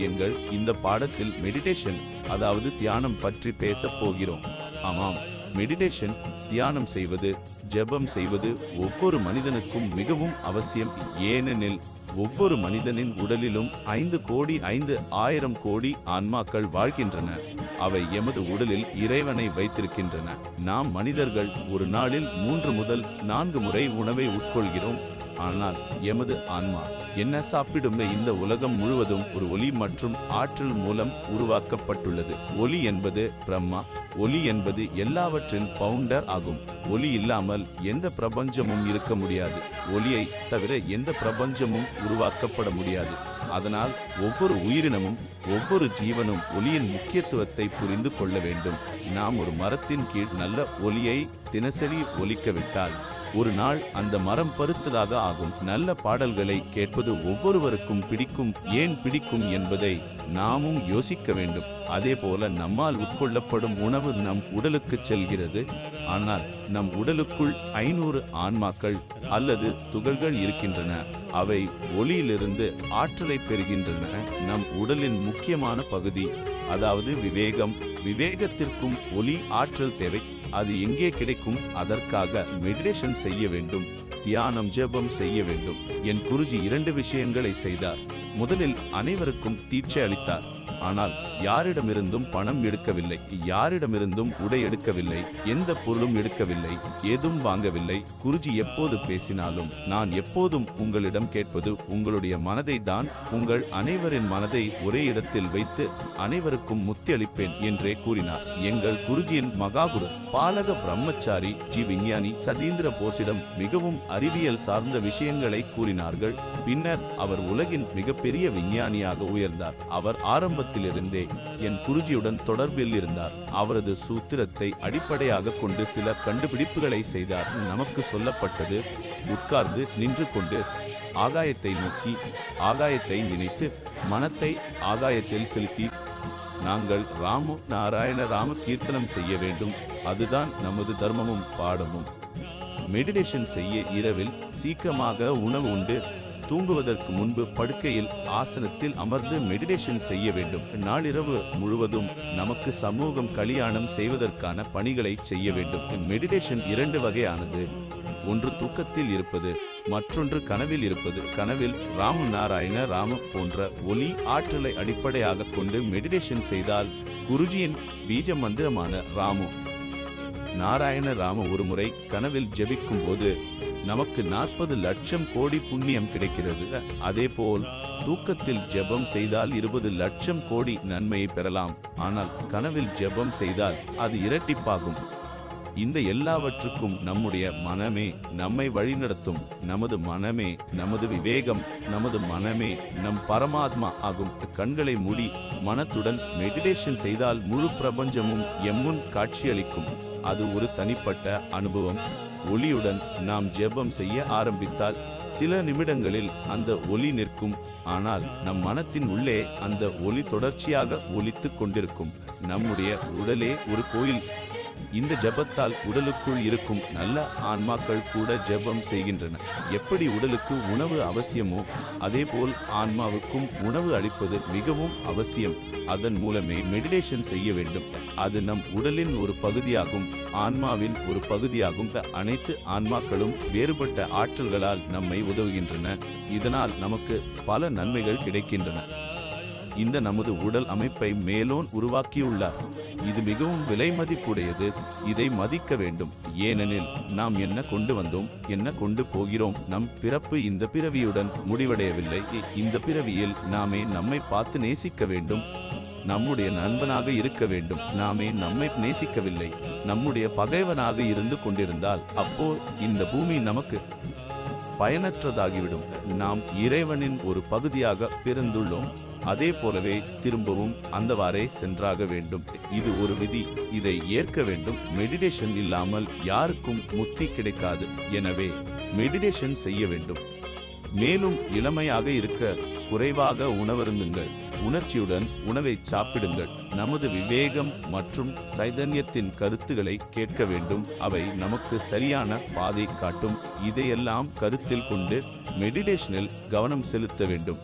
எங்கள் இந்த பாடத்தில் மெடிடேஷன் அதாவது தியானம் பற்றி பேசப் போகிறோம். ஆமாம், மெடிடேஷன் தியானம் செய்வது, ஜெபம் செய்வது ஒவ்வொரு மனிதனுக்கும் மிகவும் அவசியம். ஏனெனில் ஒவ்வொரு மனிதனின் உடலிலும் 5,05,000 கோடி ஆன்மாக்கள் வாழ்கின்றன. அவை எமது உடலில் இறைவனை வைத்திருக்கின்றன. நாம் மனிதர்கள் ஒரு நாளில் 3 முதல் 4 முறை உணவை உட்கொள்கிறோம். ஆனால் எமது ஆன்மா என்ன சாப்பிடும்? இந்த உலகம் முழுவதும் ஒரு ஒளி மற்றும் ஆற்றல் மூலம் உருவாக்கப்பட்டுள்ளது. ஒளி என்பது பிரம்மா. ஒளி என்பது எல்லாவற்றின் பவுண்டர் ஆகும். ஒளி இல்லாமல் எந்த பிரபஞ்சமும் இருக்க முடியாது. ஒளியை தவிர எந்த பிரபஞ்சமும் உருவாக்கப்பட முடியாது. அதனால் ஒவ்வொரு உயிரினமும் ஒவ்வொரு ஜீவனும் ஒளியின் முக்கியத்துவத்தை புரிந்து கொள்ள வேண்டும். நாம் ஒரு மரத்தின் கீழ் நல்ல ஒளியை தினசரி ஒலிக்கவிட்டால் ஒரு நாள் அந்த மரம் பருத்ததாக ஆகும். நல்ல பாடல்களை கேட்பது ஒவ்வொருவருக்கும் பிடிக்கும். ஏன் பிடிக்கும் என்பதை நாமும் யோசிக்க வேண்டும். அதேபோல நம்மால் உட்கொள்ளப்படும் உணவு நம் உடலுக்கு செல்கிறது. ஆனால் நம் உடலுக்குள் 500 ஆன்மாக்கள் அல்லது துகள்கள் இருக்கின்றன. அவை ஒளியிலிருந்து ஆற்றலை பெறுகின்றன. நம் உடலின் முக்கியமான பகுதி அதாவது விவேகம். விவேகத்திற்கும் ஒளி ஆற்றல் தேவை. அது எங்கே கிடைக்கும்? அதற்காக மெடிடேஷன் செய்ய வேண்டும், தியானம் ஜெபம் செய்ய வேண்டும். என் குருஜி 2 விஷயங்களை செய்தார். முதலில் அனைவருக்கும் தீட்சை அளித்தார். ஆனால் யாரிடமிருந்தும் பணம் எடுக்கவில்லை, யாரிடமிருந்தும் உடை எடுக்கவில்லை, எந்த பொருளும் எடுக்கவில்லை, ஏதும் வாங்கவில்லை. குருஜி எப்போது பேசினாலும் நான் எப்போதும் உங்களிடம் கேட்பது உங்களுடைய மனதை தான். உங்கள் அனைவரின் மனதை ஒரே இடத்தில் வைத்து அனைவருக்கும் முத்தி அளிப்பேன் என்றே கூறினார். எங்கள் குருஜியின் மகாகுரு பாலக பிரம்மச்சாரி ஜி விஞ்ஞானி சதீந்திர போஸிடம் மிகவும் அறிவியல் சார்ந்த விஷயங்களை கூறினார்கள். பின்னர் அவர் உலகின் மிகப்பெரிய விஞ்ஞானியாக உயர்ந்தார். அவர் ஆரம்பத்திலிருந்தே என் குருஜியுடன் தொடர்பில் இருந்தார். அவரது சூத்திரத்தை அடிப்படையாக கொண்டு சில கண்டுபிடிப்புகளை செய்தார். நமக்கு சொல்லப்பட்டது, உட்கார்ந்து நின்று கொண்டு ஆகாயத்தை நோக்கி ஆகாயத்தை நினைத்து மனத்தை ஆகாயத்தில் செலுத்தி நாங்கள் ராமு நாராயண ராம கீர்த்தனம் செய்ய வேண்டும். அதுதான் நமது தர்மமும் பாடமும். மெடிடேஷன் செய்ய இரவில் சீக்கிரமாக உணவு உண்டு தூங்குவதற்கு முன்பு படுக்கையில் ஆசனத்தில் அமர்ந்து மெடிடேஷன் செய்ய வேண்டும். நாளிரவு முழுவதும் நமக்கு சமூகம் கல்யாணம் செய்வதற்கான பணிகளை செய்ய வேண்டும். மெடிடேஷன் 2 வகையானது. ஒன்று தூக்கத்தில் இருப்பது, மற்றொன்று கனவில் இருப்பது. கனவில் ராமு நாராயண ராம போன்ற ஒளி ஆற்றலை அடிப்படையாக கொண்டு மெடிடேஷன் செய்தால் குருஜியின் பீஜ மந்திரமான ராமு நாராயண ராம ஒரு முறை கனவில் ஜெபிக்கும் போது நமக்கு 40 லட்சம் கோடி புண்ணியம் கிடைக்கிறது. அதேபோல் தூக்கத்தில் ஜெபம் செய்தால் 20 லட்சம் கோடி நன்மையை பெறலாம். ஆனால் கனவில் ஜெபம் செய்தால் அது இரட்டிப்பாகும். இந்த எல்லாவற்றுக்கும் நம்முடைய மனமே நம்மை வழிநடத்தும். நமது மனமே நமது விவேகம், நமது மனமே நம் பரமாத்மா ஆகும். கண்களை மூடி மனத்துடன் மெடிடேஷன் செய்தால் முழு பிரபஞ்சமும் எம்முன் காட்சியளிக்கும். அது ஒரு தனிப்பட்ட அனுபவம். ஒளியுடன் நாம் ஜெபம் செய்ய ஆரம்பித்தால் சில நிமிடங்களில் அந்த ஒளி நிற்கும். ஆனால் நம் மனத்தின் உள்ளே அந்த ஒளி தொடர்ச்சியாக ஒலித்து கொண்டிருக்கும். நம்முடைய உடலே ஒரு கோயில். இந்த ஜெபத்தால் உடலுக்குள் இருக்கும் நல்ல ஆன்மாக்கள் கூட ஜெபம் செய்கின்றன. எப்படி உடலுக்கு உணவு அவசியமோ அதேபோல் ஆன்மாவுக்கும் உணவு அளிப்பது மிகவும் அவசியம். அதன் மூலமே மெடிடேஷன் செய்ய வேண்டும். அது நம் உடலின் ஒரு பகுதியாகும், ஆன்மாவின் ஒரு பகுதியாகும். அனைத்து ஆன்மாக்களும் வேறுபட்ட ஆற்றல்களால் நம்மை உதவுகின்றன. இதனால் நமக்கு பல நன்மைகள் கிடைக்கின்றன. இந்த நமது உடல் அமைப்பை மேலோன் உருவாக்கியுள்ளார். இது மிகவும் விலை மதிப்புடையது. இதை மதிக்க வேண்டும். ஏனெனில் நாம் என்ன கொண்டு வந்தோம், என்ன கொண்டு போகிறோம். நம் பிறப்பு இந்த பிறவியுடன் முடிவடையவில்லை. இந்த பிறவியில் நாமே நம்மை பார்த்து நேசிக்க வேண்டும். நம்முடைய நண்பனாக இருக்க வேண்டும். நாமே நம்மை நேசிக்கவில்லை, நம்முடைய பகைவனாக இருந்து கொண்டிருந்தால் அப்போ இந்த பூமி நமக்கு பயனற்றதாகிவிடும். நாம் இறைவனின் ஒரு பகுதியாக பிறந்துள்ளோம். அதே போலவே திரும்பவும் அந்தவாறே சென்றாக வேண்டும். இது ஒரு விதி. இதை ஏற்க வேண்டும். மெடிடேஷன் இல்லாமல் யாருக்கும் முக்தி கிடைக்காது. எனவே மெடிடேஷன் செய்ய வேண்டும். மேலும் இளமையாக இருக்க குறைவாக உணவருந்துங்கள். உணர்ச்சியுடன் உணவை சாப்பிடுங்கள். நமது விவேகம் மற்றும் சைதன்யத்தின் கருத்துக்களை கேட்க வேண்டும். அவை நமக்கு சரியான பாதை காட்டும். இதையெல்லாம் கருத்தில் கொண்டு மெடிடேஷனில் கவனம் செலுத்த வேண்டும்.